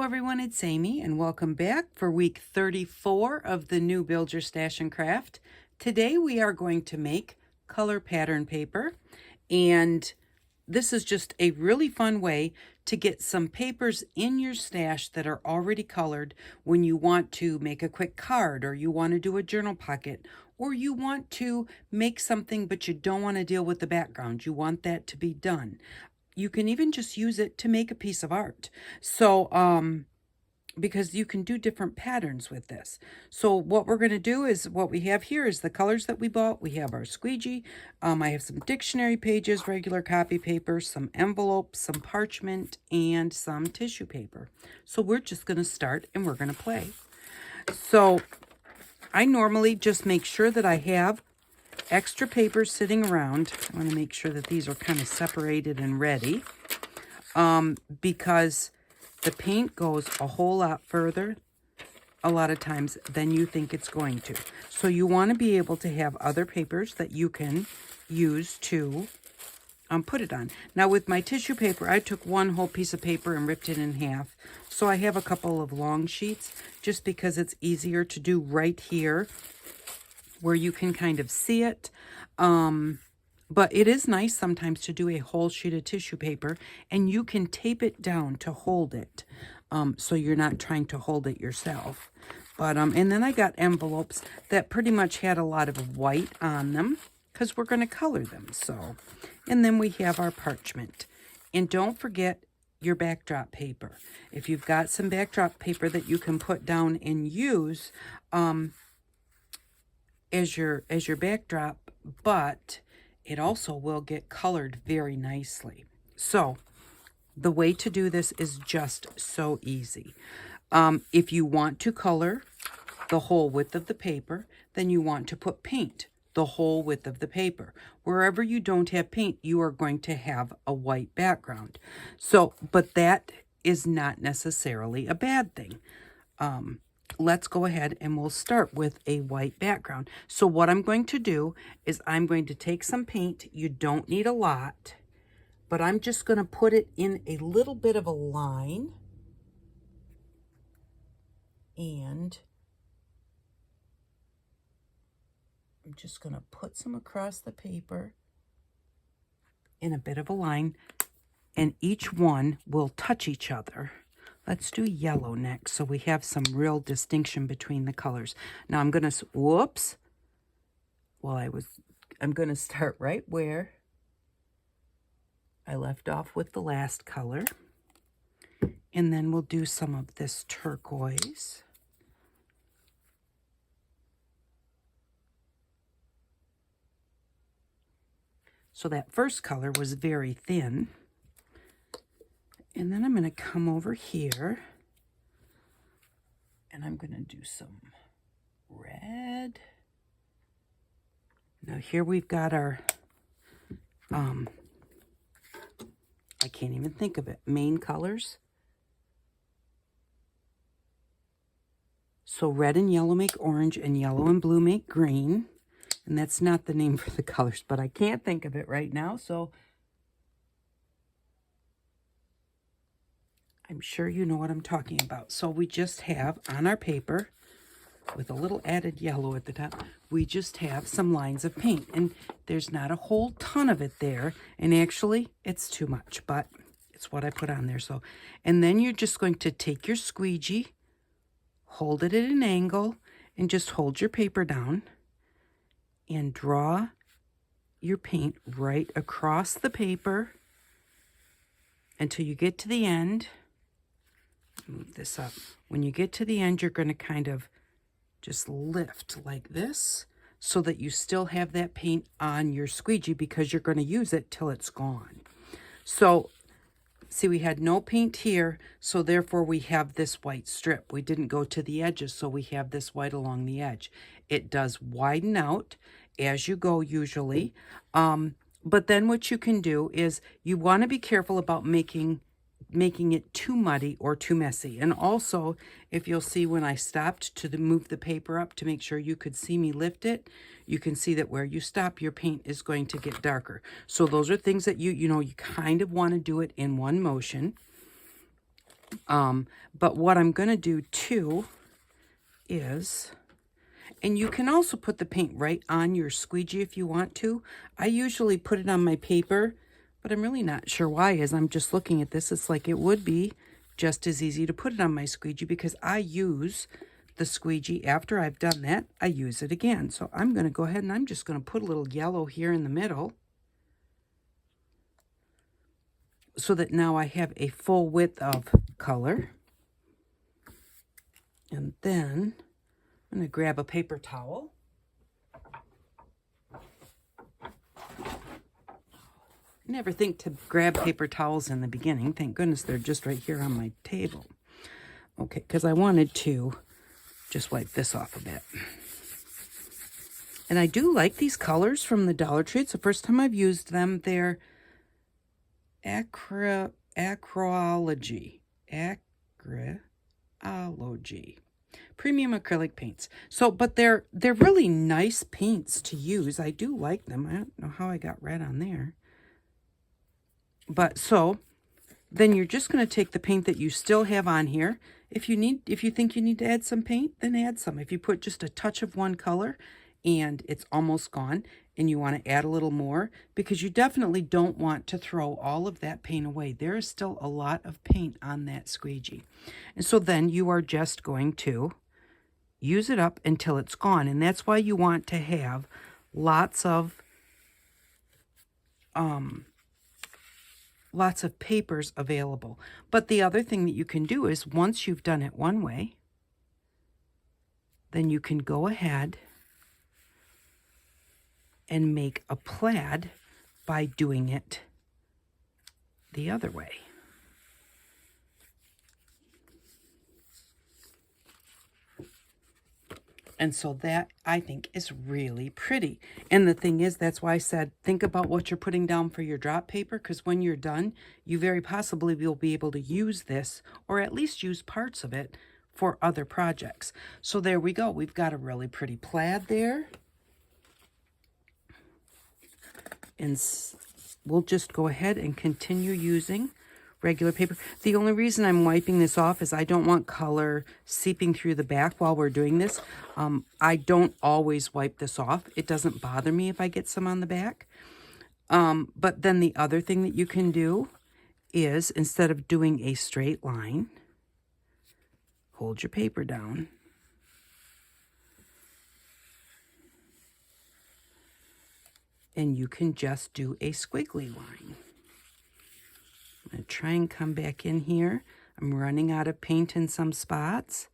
everyone, it's Amy and welcome back for week 34 of the new Build Your Stash and Craft. Today we are going to make color pattern paper, and this is just a really fun way to get some papers in your stash that are already colored when you want to make a quick card, or you want to do a journal pocket, or you want to make something but you don't want to deal with the background. You want that to be done. You can even just use it to make a piece of art. So, because you can do different patterns with this. So what we're going to do is, what we have here is the colors that we bought. We have our squeegee. I have some dictionary pages, regular copy paper, some envelopes, some parchment, and some tissue paper. So we're just going to start and we're going to play. So I normally just make sure that I have extra paper sitting around. I want to make sure that these are kind of separated and ready, because the paint goes a whole lot further a lot of times than you think it's going to. So you want to be able to have other papers that you can use to put it on. Now with my tissue paper, I took one whole piece of paper and ripped it in half. So I have a couple of long sheets just because it's easier to do right here where you can kind of see it. But it is nice sometimes to do a whole sheet of tissue paper, and you can tape it down to hold it, so you're not trying to hold it yourself. But and then I got envelopes that pretty much had a lot of white on them because we're going to color them. So, and then we have our parchment. And don't forget your backdrop paper. If you've got some backdrop paper that you can put down and use as your backdrop, but it also will get colored very nicely. So the way to do this is just so easy. If you want to color the whole width of the paper, then you want to put paint the whole width of the paper. Wherever you don't have paint, you are going to have a white background. So, but that is not necessarily a bad thing. Let's go ahead and we'll start with a white background. So what I'm going to do is I'm going to take some paint. You don't need a lot, but I'm just going to put it in a little bit of a line. And I'm just going to put some across the paper in a bit of a line, and each one will touch each other. Let's do yellow next, so we have some real distinction between the colors. Now I'm going to, whoops, I'm going to start right where I left off with the last color. And then we'll do some of this turquoise. So that first color was very thin. And then I'm going to come over here and I'm going to do some red. Now here we've got our, I can't even think of it, main colors. So red and yellow make orange, and yellow and blue make green. And that's not the name for the colors, but I can't think of it right now. So I'm sure you know what I'm talking about. So we just have on our paper, with a little added yellow at the top, we just have some lines of paint. And there's not a whole ton of it there. And actually, it's too much, but it's what I put on there. So, and then you're just going to take your squeegee, hold it at an angle, and just hold your paper down and draw your paint right across the paper until you get to the end. Move this up. When you get to the end, you're going to kind of just lift like this so that you still have that paint on your squeegee, because you're going to use it till it's gone. So see, we had no paint here, so therefore we have this white strip. We didn't go to the edges, so we have this white along the edge. It does widen out as you go usually, but then what you can do is you want to be careful about making it too muddy or too messy. And also, if you'll see when I stopped to move the paper up to make sure you could see me lift it, you can see that where you stop, your paint is going to get darker. So those are things that you kind of want to do it in one motion. But what I'm going to do too is, and you can also put the paint right on your squeegee if you want to. I usually put it on my paper, but I'm really not sure why. As I'm just looking at this, it's like it would be just as easy to put it on my squeegee because I use the squeegee after I've done that. I use it again. So I'm going to go ahead and I'm just going to put a little yellow here in the middle so that now I have a full width of color. And then I'm going to grab a paper towel. Never think to grab paper towels in the beginning. Thank goodness they're just right here on my table. Okay, because I wanted to just wipe this off a bit. And I do like these colors from the Dollar Tree. It's the first time I've used them. They're acryology. Premium acrylic paints. So, but they're really nice paints to use. I do like them. I don't know how I got red on there. But so then you're just going to take the paint that you still have on here. If you think you need to add some paint, then add some. If you put just a touch of one color and it's almost gone and you want to add a little more, because you definitely don't want to throw all of that paint away. There is still a lot of paint on that squeegee. And so then you are just going to use it up until it's gone. And that's why you want to have lots of papers available. But the other thing that you can do is once you've done it one way, then you can go ahead and make a plaid by doing it the other way. And so that, I think, is really pretty. And the thing is, that's why I said, think about what you're putting down for your drop paper, because when you're done, you very possibly will be able to use this, or at least use parts of it, for other projects. So there we go. We've got a really pretty plaid there. And we'll just go ahead and continue using regular paper. The only reason I'm wiping this off is I don't want color seeping through the back while we're doing this. I don't always wipe this off. It doesn't bother me if I get some on the back. But then the other thing that you can do is, instead of doing a straight line, hold your paper down. And you can just do a squiggly line. I'm going to try and come back in here. I'm running out of paint in some spots.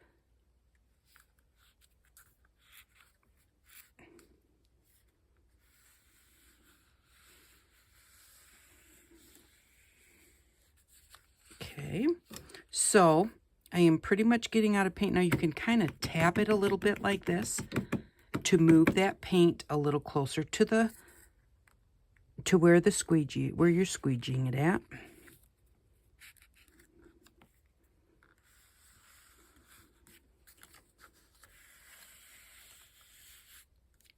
Okay, so I am pretty much getting out of paint. Now you can kind of tap it a little bit like this to move that paint a little closer to where you're squeegeeing it at.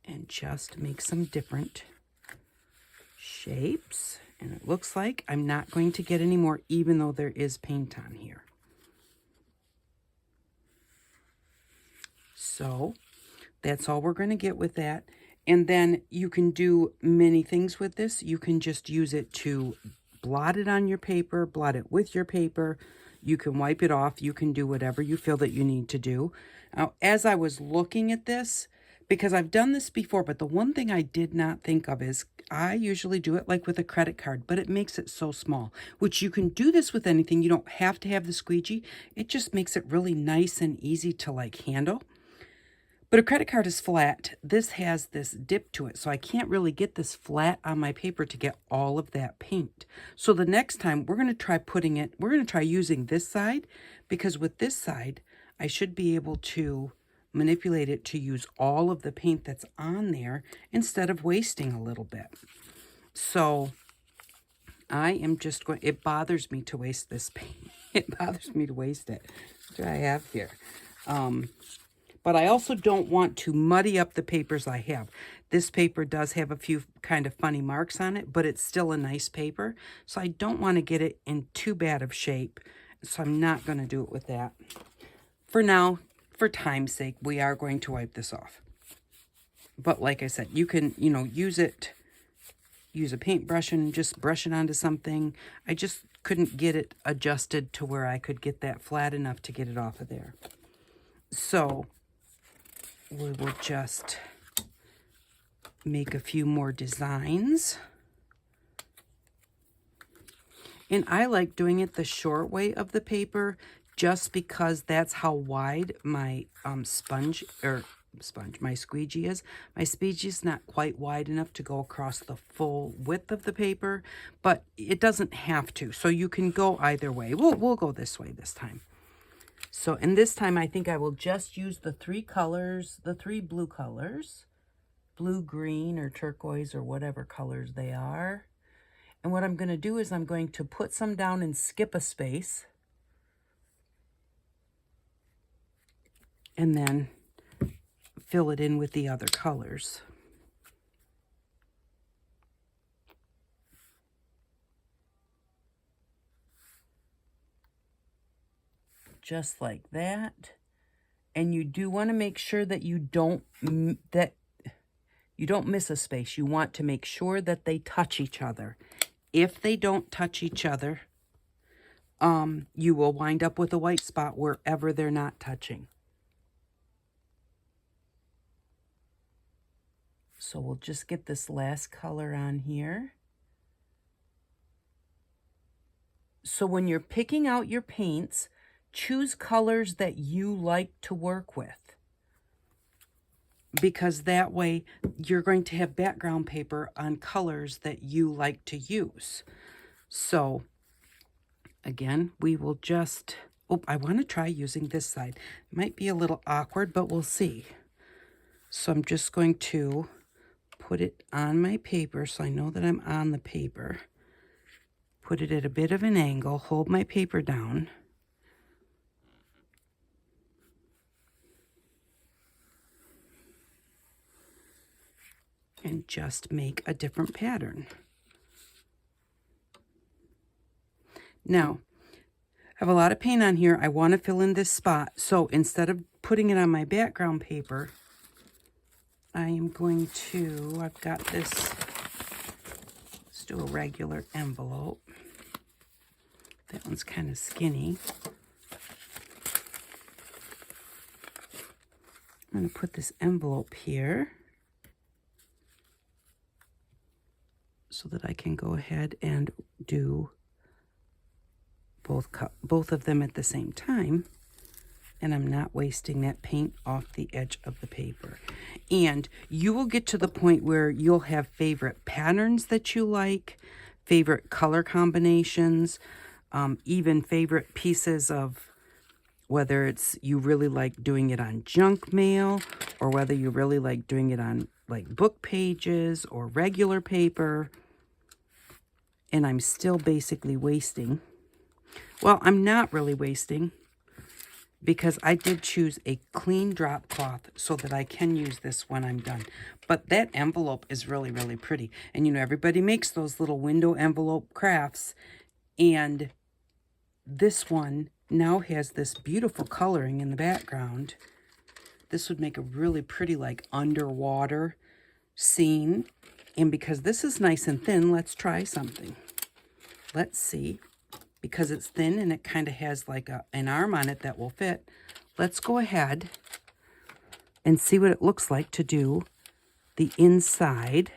And just make some different shapes. And it looks like I'm not going to get any more, even though there is paint on here. So that's all we're going to get with that. And then you can do many things with this. You can just use it to blot it on your paper, blot it with your paper. You can wipe it off. You can do whatever you feel that you need to do. Now, as I was looking at this, because I've done this before, but the one thing I did not think of is I usually do it like with a credit card, but it makes it so small, which you can do this with anything. You don't have to have the squeegee. It just makes it really nice and easy to like handle. But a credit card is flat. This has this dip to it, so I can't really get this flat on my paper to get all of that paint. So the next time we're going to try using this side, because with this side, I should be able to manipulate it to use all of the paint that's on there instead of wasting a little bit. So I am just going, it bothers me to waste this paint. It bothers me to waste it. What do I have here? But I also don't want to muddy up the papers I have. This paper does have a few kind of funny marks on it, but it's still a nice paper. So I don't want to get it in too bad of shape So I'm not going to do it with that. For now, for time's sake, we are going to wipe this off. But like I said, you can, use a paintbrush and just brush it onto something. I just couldn't get it adjusted to where I could get that flat enough to get it off of there. So we will just make a few more designs. And I like doing it the short way of the paper just because that's how wide my my squeegee is. My squeegee is not quite wide enough to go across the full width of the paper, but it doesn't have to. So you can go either way. We'll go this way this time. So, and this time I think I will just use the three colors, the three blue colors, blue, green, or turquoise, or whatever colors they are. And what I'm going to do is I'm going to put some down and skip a space. And then fill it in with the other colors. Just like that. And you do want to make sure that you don't miss a space. You want to make sure that they touch each other. If they don't touch each other, you will wind up with a white spot wherever they're not touching. So we'll just get this last color on here. So when you're picking out your paints, choose colors that you like to work with. Because that way you're going to have background paper on colors that you like to use. So again, we will just, I want to try using this side. It might be a little awkward, but we'll see. So I'm just going to put it on my paper so I know that I'm on the paper. Put it at a bit of an angle, hold my paper down. And just make a different pattern. Now, I have a lot of paint on here. I want to fill in this spot. So instead of putting it on my background paper, I am going to, I've got this, let's do a regular envelope. That one's kind of skinny. I'm going to put this envelope here so that I can go ahead and do both of them at the same time. And I'm not wasting that paint off the edge of the paper. And you will get to the point where you'll have favorite patterns that you like, favorite color combinations, even favorite pieces of, whether it's you really like doing it on junk mail, or whether you really like doing it on like book pages or regular paper. And I'm still basically wasting. Well, I'm not really wasting, because I did choose a clean drop cloth so that I can use this when I'm done. But that envelope is really, really pretty. And everybody makes those little window envelope crafts. And this one now has this beautiful coloring in the background. This would make a really pretty, like, underwater scene. And because this is nice and thin, let's try something. Let's see. Because it's thin and it kind of has like an arm on it that will fit, let's go ahead and see what it looks like to do the inside.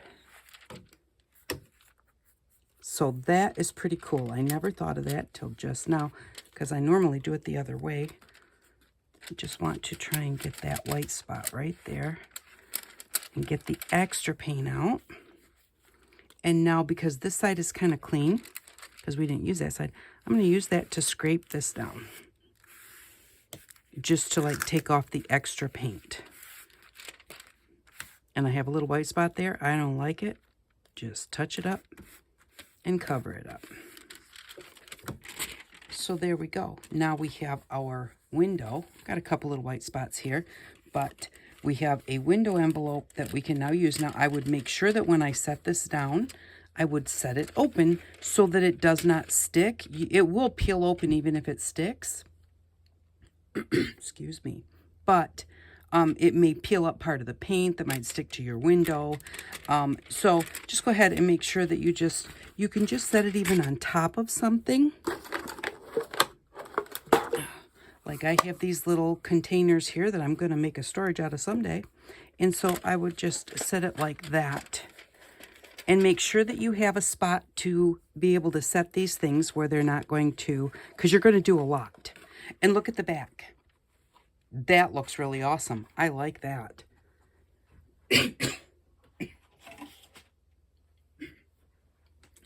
So that is pretty cool. I never thought of that till just now, because I normally do it the other way. I just want to try and get that white spot right there and get the extra paint out. And now, because this side is kind of clean, because we didn't use that side, I'm going to use that to scrape this down. Just to like take off the extra paint. And I have a little white spot there. I don't like it. Just touch it up and cover it up. So there we go. Now we have our window. Got a couple little white spots here, but we have a window envelope that we can now use. Now I would make sure that when I set this down, I would set it open so that it does not stick. It will peel open even if it sticks. Excuse me. But it may peel up part of the paint that might stick to your window. So just go ahead and make sure that you can just set it even on top of something. Like I have these little containers here that I'm going to make a storage out of someday. And so I would just set it like that. And make sure that you have a spot to be able to set these things where they're not going to, because you're going to do a lot. And look at the back. That looks really awesome. I like that.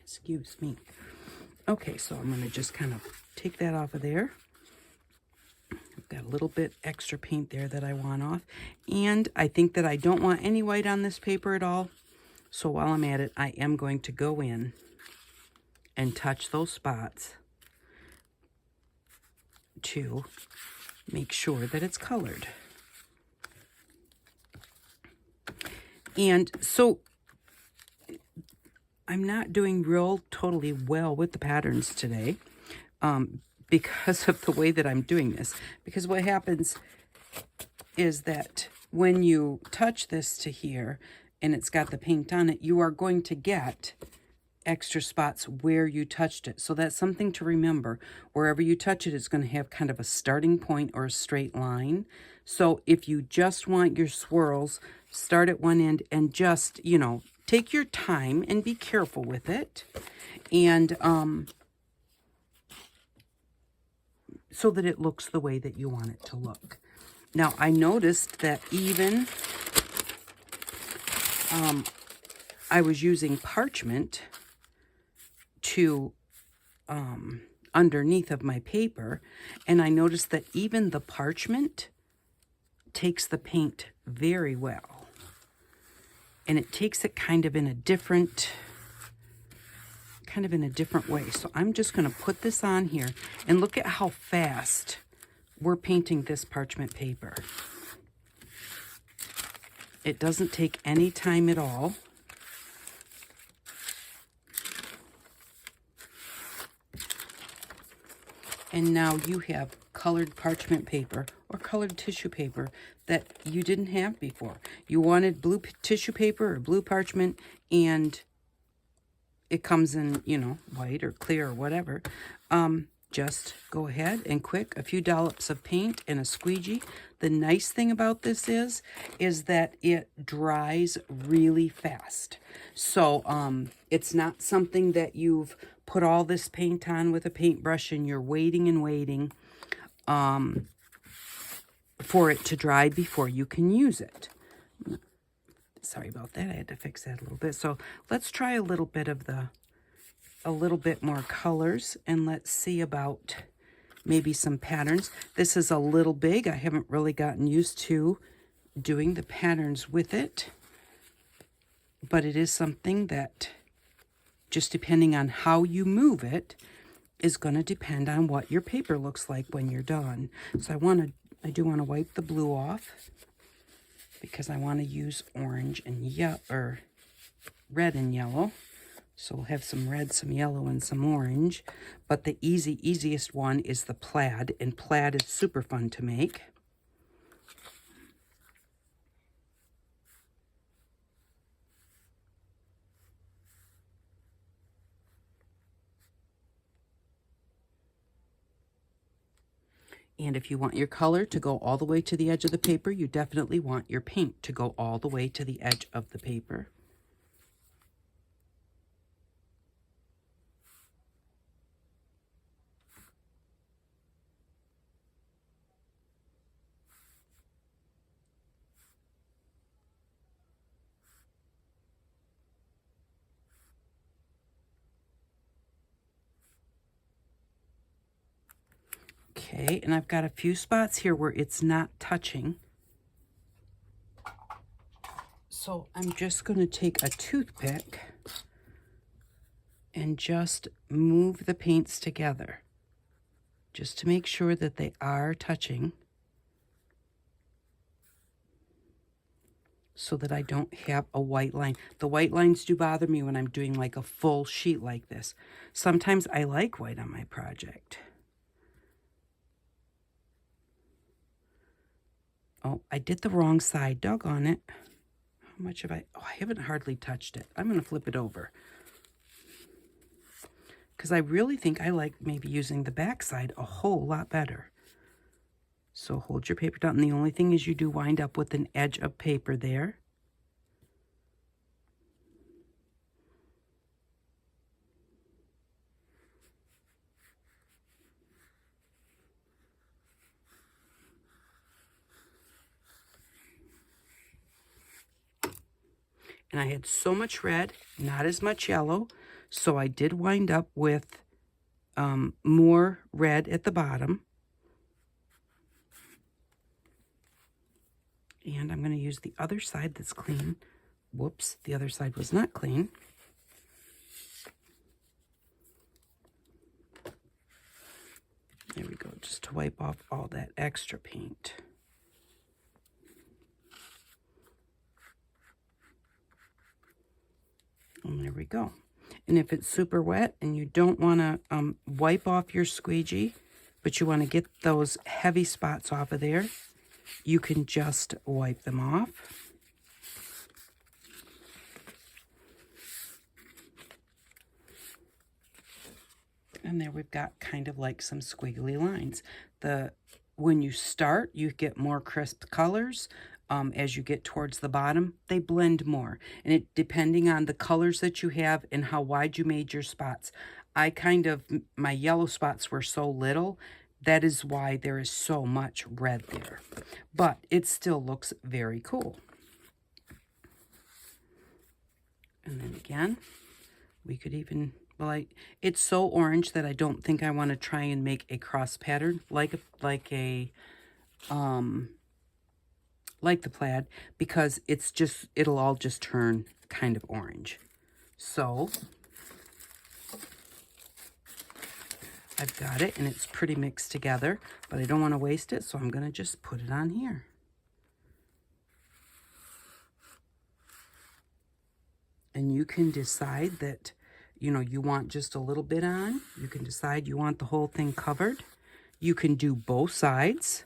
Excuse me. Okay, so I'm going to just kind of take that off of there. I've got a little bit extra paint there that I want off. And I think that I don't want any white on this paper at all. So while I'm at it, I am going to go in and touch those spots to make sure that it's colored. And so I'm not doing totally well with the patterns today because of the way that I'm doing this. Because what happens is that when you touch this to here and it's got the paint on it, you are going to get extra spots where you touched it. So that's something to remember. Wherever you touch it, it's going to have kind of a starting point or a straight line. So if you just want your swirls, start at one end and just, take your time and be careful with it. And so that it looks the way that you want it to look. Now, I noticed that even I was using parchment to underneath of my paper, and I noticed that even the parchment takes the paint very well, and it takes it kind of in a different way. So I'm just going to put this on here, and look at how fast we're painting this parchment paper. It doesn't take any time at all. And now you have colored parchment paper or colored tissue paper that you didn't have before. You wanted blue tissue paper or blue parchment, and it comes in, white or clear or whatever. Just go ahead and a few dollops of paint and a squeegee. The nice thing about this is that it dries really fast. So it's not something that you've put all this paint on with a paintbrush and you're waiting and waiting for it to dry before you can use it. Sorry about that. I had to fix that a little bit. So let's try a little bit more colors, and let's see about maybe some patterns. This is a little big. I haven't really gotten used to doing the patterns with it, but it is something that, just depending on how you move it, is going to depend on what your paper looks like when you're done. So I do want to wipe the blue off, because I want to use orange and red and yellow. So we'll have some red, some yellow, and some orange. But the easiest one is the plaid, and plaid is super fun to make. And if you want your color to go all the way to the edge of the paper, you definitely want your paint to go all the way to the edge of the paper. Okay, and I've got a few spots here where it's not touching. So I'm just going to take a toothpick and just move the paints together, just to make sure that they are touching. so that I don't have a white line. The white lines do bother me when I'm doing like a full sheet like this. Sometimes I like white on my project. Oh, I did the wrong side. Doggone it. How much have I... Oh, I haven't hardly touched it. I'm going to flip it over. Because I really think I like maybe using the back side a whole lot better. So hold your paper down. And the only thing is you do wind up with an edge of paper there. And I had so much red, not as much yellow. So I did wind up with more red at the bottom. And I'm going to use the other side that's clean. Whoops, the other side was not clean. There we go, just to wipe off all that extra paint. And there we go. And if it's super wet and you don't want to wipe off your squeegee, but you want to get those heavy spots off of there, you can just wipe them off. And there we've got kind of like some squiggly lines. When you start, you get more crisp colors. As you get towards the bottom, they blend more. And depending on the colors that you have and how wide you made your spots. My yellow spots were so little. That is why there is so much red there. But it still looks very cool. And then again, we could even... Well, it's so orange that I don't think I want to try and make a cross pattern like the plaid, because it'll all just turn kind of orange. So I've got it and it's pretty mixed together, but I don't want to waste it, so I'm going to just put it on here. And you can decide that you want just a little bit on. You can decide you want the whole thing covered. You can do both sides.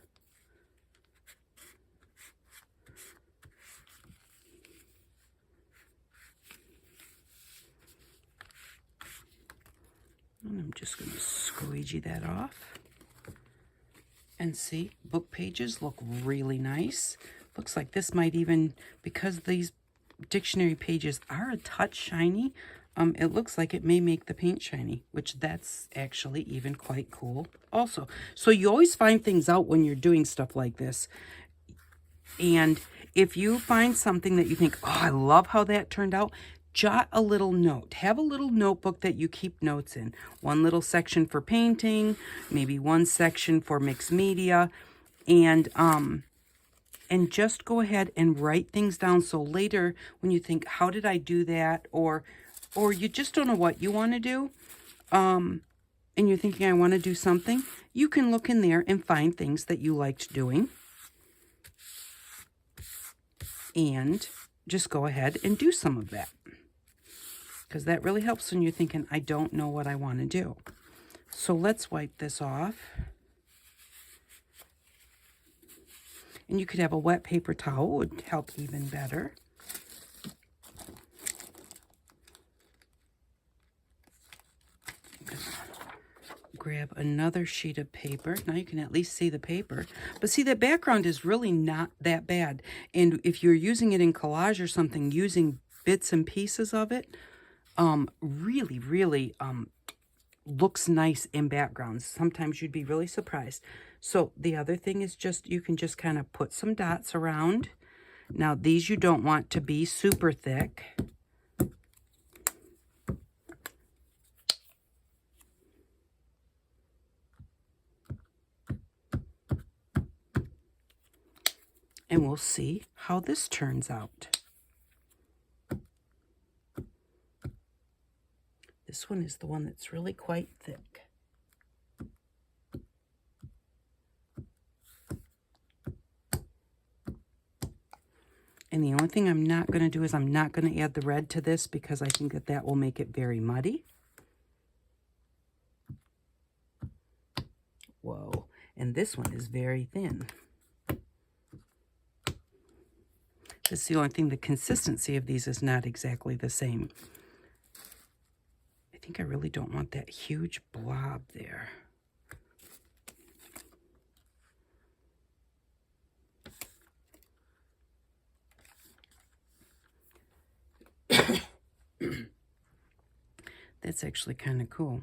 And I'm just going to squeegee that off. And see, book pages look really nice. Looks like this might even, because these dictionary pages are a touch shiny, it looks like it may make the paint shiny, which that's actually even quite cool also. So you always find things out when you're doing stuff like this. And if you find something that you think, oh, I love how that turned out, jot a little note. Have a little notebook that you keep notes in. One little section for painting, maybe one section for mixed media, and just go ahead and write things down, so later when you think, how did I do that, or you just don't know what you want to do, and you're thinking, I want to do something, you can look in there and find things that you liked doing, and just go ahead and do some of that, because that really helps when you're thinking, I don't know what I want to do. So let's wipe this off. And you could have a wet paper towel, would help even better. Grab another sheet of paper. Now you can at least see the paper. But see, that background is really not that bad. And if you're using it in collage or something, using bits and pieces of it, really looks nice in backgrounds. Sometimes you'd be really surprised. So the other thing is you can just kind of put some dots around. Now these you don't want to be super thick. And we'll see how this turns out. This one is the one that's really quite thick. And the only thing I'm not going to do is I'm not going to add the red to this because I think that that will make it very muddy. Whoa. And this one is very thin. That's the only thing. The consistency of these is not exactly the same. I think I really don't want that huge blob there. That's actually kind of cool.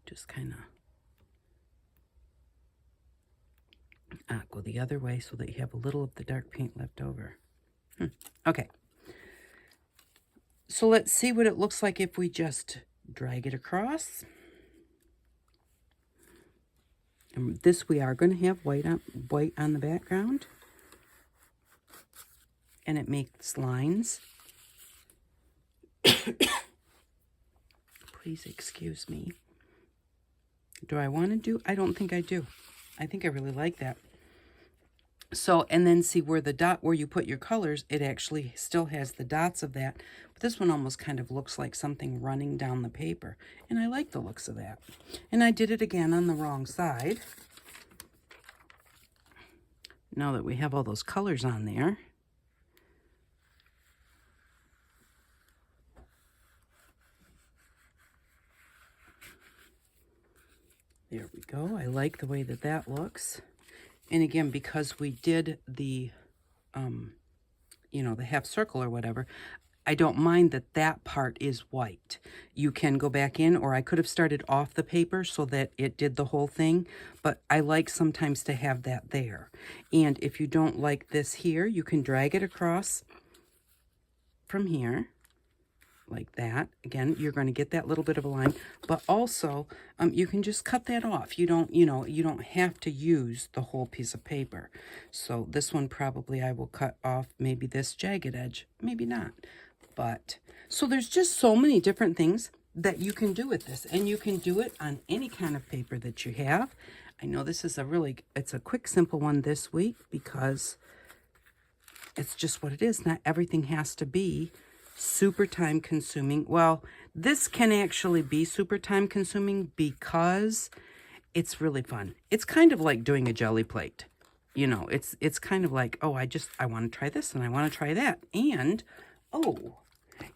Just kind of go the other way so that you have a little of the dark paint left over. Okay. So let's see what it looks like if we just drag it across. And this we are going to have white on the background. And it makes lines. Please excuse me. Do I want to do? I don't think I do. I think I really like that. So, and then see where the dot, where you put your colors, it actually still has the dots of that. But this one almost kind of looks like something running down the paper. And I like the looks of that. And I did it again on the wrong side. Now that we have all those colors on there. There we go. I like the way that that looks. And again, because we did the, you know, the half circle or whatever, I don't mind that that part is white. You can go back in, or I could have started off the paper so that it did the whole thing, but I like sometimes to have that there. And if you don't like this here, you can drag it across from here. Like that. Again, you're going to get that little bit of a line, but also you can just cut that off. You don't, you know, you don't have to use the whole piece of paper. So this one probably I will cut off maybe this jagged edge, maybe not. But so there's just so many different things that you can do with this, and you can do it on any kind of paper that you have. I know this is it's a quick, simple one this week because it's just what it is. Not everything has to be super time consuming. Well, this can actually be super time consuming because it's really fun. It's kind of like doing a jelly plate. You know, it's kind of like, oh, I want to try this and I want to try that. And, oh,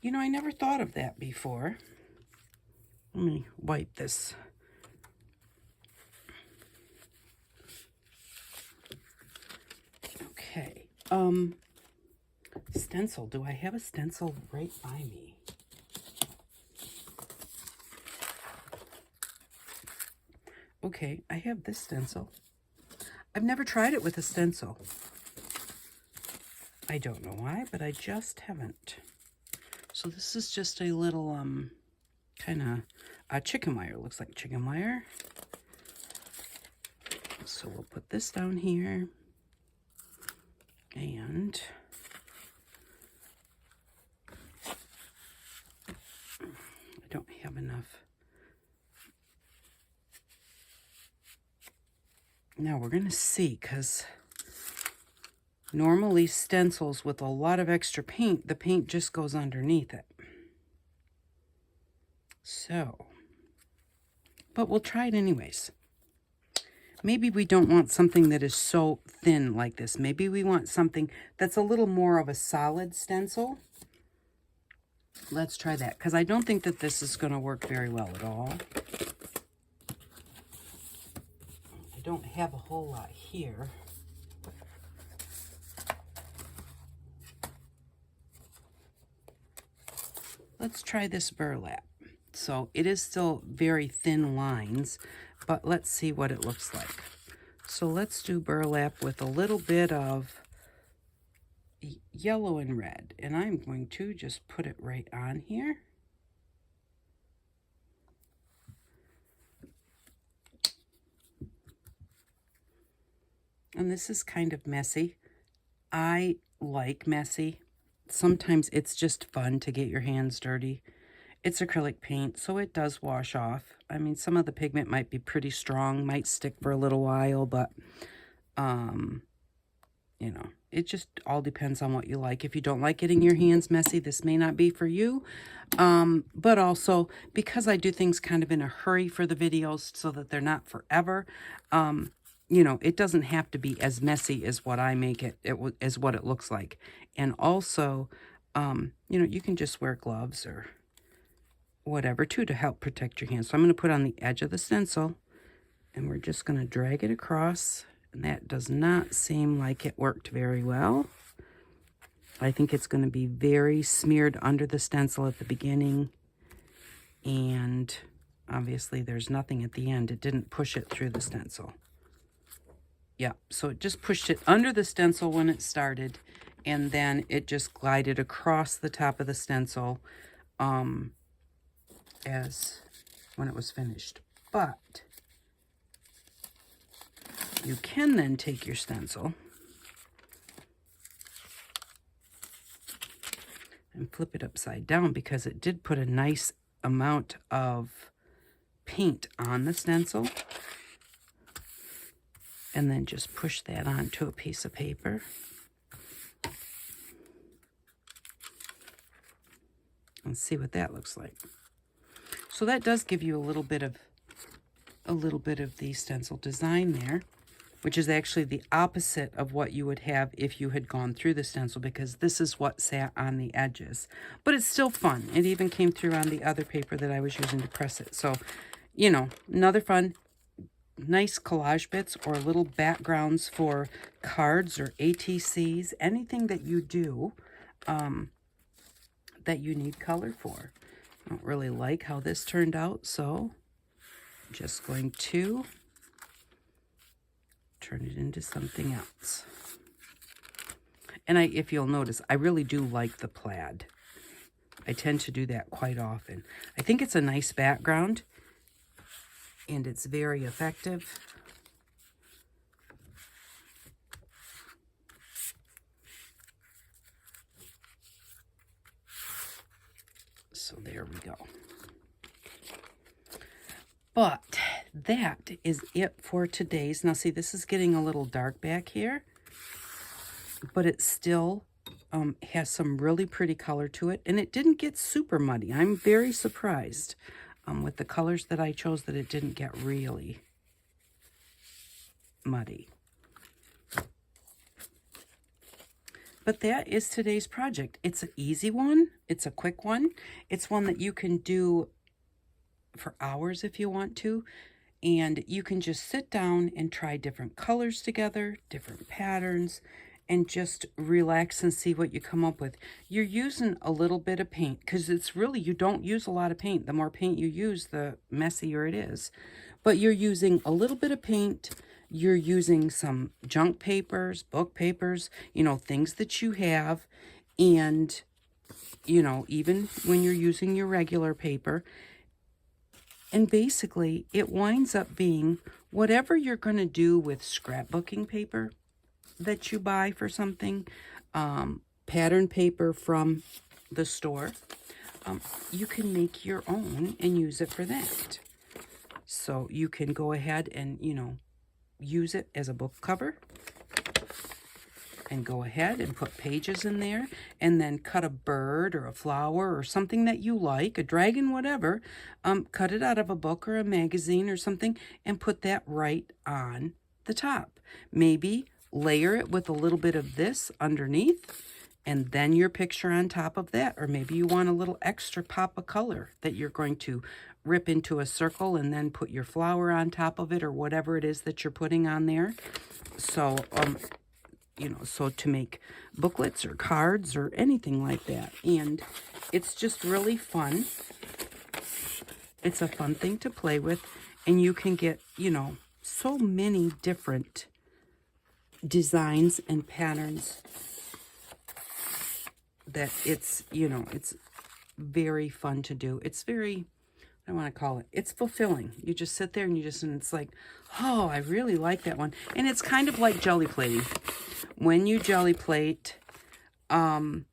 you know, I never thought of that before. Let me wipe this. Okay. Stencil. Do I have a stencil right by me? Okay, I have this stencil. I've never tried it with a stencil. I don't know why, but I just haven't. So this is just a little kind of chicken wire. Looks like chicken wire. So we'll put this down here. And I don't have enough. Now we're going to see, because normally stencils with a lot of extra paint, the paint just goes underneath it. So, but we'll try it anyways. Maybe we don't want something that is so thin like this. Maybe we want something that's a little more of a solid stencil. Let's try that, because I don't think that this is going to work very well at all. I don't have a whole lot here. Let's try this burlap. So it is still very thin lines, but let's see what it looks like. So let's do burlap with a little bit of yellow and red. And I'm going to just put it right on here. And this is kind of messy. I like messy. Sometimes it's just fun to get your hands dirty. It's acrylic paint, so it does wash off. I mean, some of the pigment might be pretty strong, might stick for a little while, but, you know, it just all depends on what you like. If you don't like getting your hands messy, this may not be for you. But also, because I do things kind of in a hurry for the videos so that they're not forever, you know, it doesn't have to be as messy as what I make it, as what it looks like. And also, you know, you can just wear gloves or whatever, too, to help protect your hands. So I'm going to put on the edge of the stencil, and we're just going to drag it across. And that does not seem like it worked very well. I think it's going to be very smeared under the stencil at the beginning. And obviously there's nothing at the end. It didn't push it through the stencil. Yeah, so it just pushed it under the stencil when it started. And then it just glided across the top of the stencil as when it was finished. But you can then take your stencil and flip it upside down, because it did put a nice amount of paint on the stencil. And then just push that onto a piece of paper. And see what that looks like. So that does give you a little bit of the stencil design there, which is actually the opposite of what you would have if you had gone through the stencil, because this is what sat on the edges. But it's still fun. It even came through on the other paper that I was using to press it. So, you know, another fun, nice collage bits or little backgrounds for cards or ATCs, anything that you do that you need color for. I don't really like how this turned out, so I'm just going to turn it into something else. And if you'll notice, I really do like the plaid. I tend to do that quite often. I think it's a nice background, and it's very effective. So there we go. But that is it for today's. Now see, this is getting a little dark back here, but it still has some really pretty color to it, and it didn't get super muddy. I'm very surprised with the colors that I chose that it didn't get really muddy. But that is today's project. It's an easy one. It's a quick one. It's one that you can do for hours if you want to. And you can just sit down and try different colors together, different patterns, and just relax and see what you come up with. You're using a little bit of paint, because it's really, you don't use a lot of paint. The more paint you use, the messier it is. But you're using a little bit of paint. You're using some junk papers, book papers, you know, things that you have. And, you know, even when you're using your regular paper. And basically, it winds up being whatever you're going to do with scrapbooking paper that you buy for something, pattern paper from the store, you can make your own and use it for that. So you can go ahead and, you know, use it as a book cover, and go ahead and put pages in there, and then cut a bird or a flower or something that you like, a dragon, whatever, cut it out of a book or a magazine or something, and put that right on the top. Maybe layer it with a little bit of this underneath, and then your picture on top of that. Or maybe you want a little extra pop of color that you're going to rip into a circle and then put your flower on top of it, or whatever it is that you're putting on there. So, you know, so to make booklets or cards or anything like that. And it's just really fun. It's a fun thing to play with. And you can get, you know, so many different designs and patterns that it's, you know, it's very fun to do. It's very, I want to call it, it's fulfilling. You just sit there and and it's like, oh, I really like that one. And it's kind of like jelly plating. When you jelly plate, some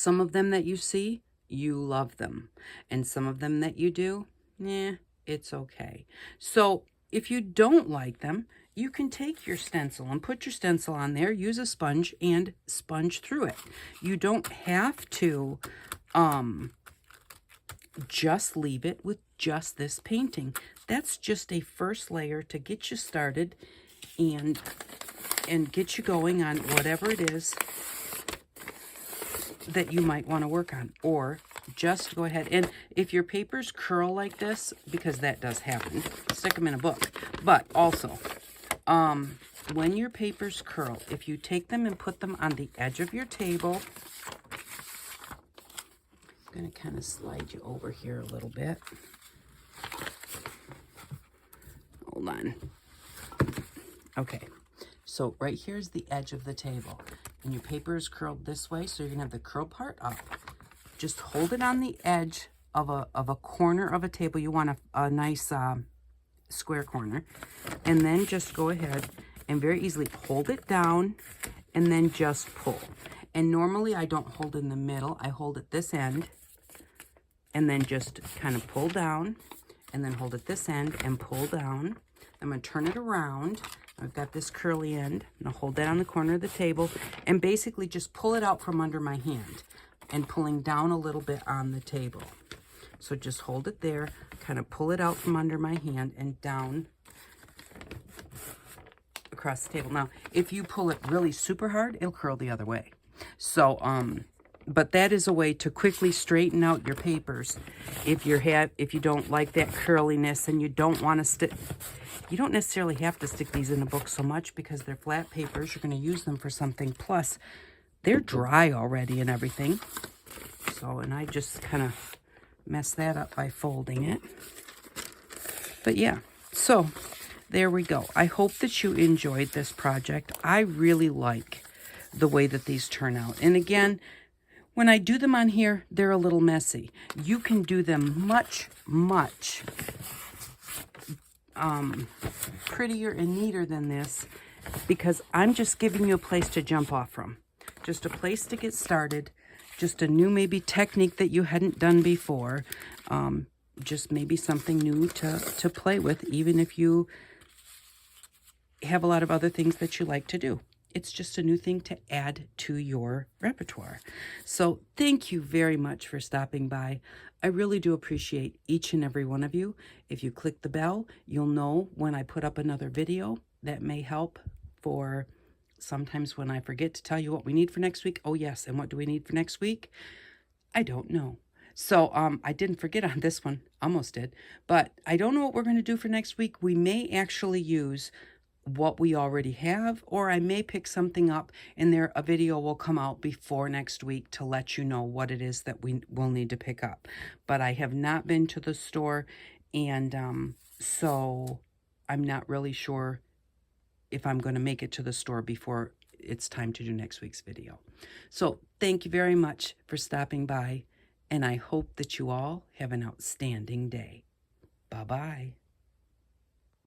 of them that you see, you love them. And some of them that you do, it's okay. So if you don't like them, you can take your stencil and put your stencil on there, use a sponge, and sponge through it. You don't have to just leave it with just this painting. That's just a first layer to get you started and get you going on whatever it is that you might want to work on. Or just go ahead, and if your papers curl like this, because that does happen, stick them in a book. But also, when your papers curl, if you take them and put them on the edge of your table, I'm going to kind of slide you over here a little bit. Hold on. Okay, so right here is the edge of the table, and your paper is curled this way, so you're going to have the curl part up. Just hold it on the edge of a corner of a table. You want a nice square corner, and then just go ahead and very easily hold it down and then just pull. And normally I don't hold in the middle. I hold at this end and then just kind of pull down, and then hold at this end and pull down. I'm going to turn it around. I've got this curly end. I'm going to hold that on the corner of the table and basically just pull it out from under my hand and pulling down a little bit on the table. So just hold it there, kind of pull it out from under my hand and down across the table. Now, if you pull it really super hard, it'll curl the other way. So, but that is a way to quickly straighten out your papers. If you don't like that curliness and you don't want to stick, you don't necessarily have to stick these in a book so much because they're flat papers. You're going to use them for something. Plus, they're dry already and everything. So, and I just kind of mess that up by folding it. But yeah, so there we go. I hope that you enjoyed this project. I really like the way that these turn out. And again, when I do them on here, they're a little messy. You can do them much, much prettier and neater than this, because I'm just giving you a place to jump off from. Just a place to get started. Just a new maybe technique that you hadn't done before. Just maybe something new to play with, even if you have a lot of other things that you like to do. It's just a new thing to add to your repertoire. So thank you very much for stopping by. I really do appreciate each and every one of you. If you click the bell, you'll know when I put up another video. That may help for sometimes when I forget to tell you what we need for next week. Oh yes, and what do we need for next week? I don't know. So I didn't forget on this one, almost did, but I don't know what we're going to do for next week. We may actually use what we already have, or I may pick something up and a video will come out before next week to let you know what it is that we will need to pick up. But I have not been to the store, and so I'm not really sure if I'm going to make it to the store before it's time to do next week's video. So thank you very much for stopping by, and I hope that you all have an outstanding day. Bye-bye.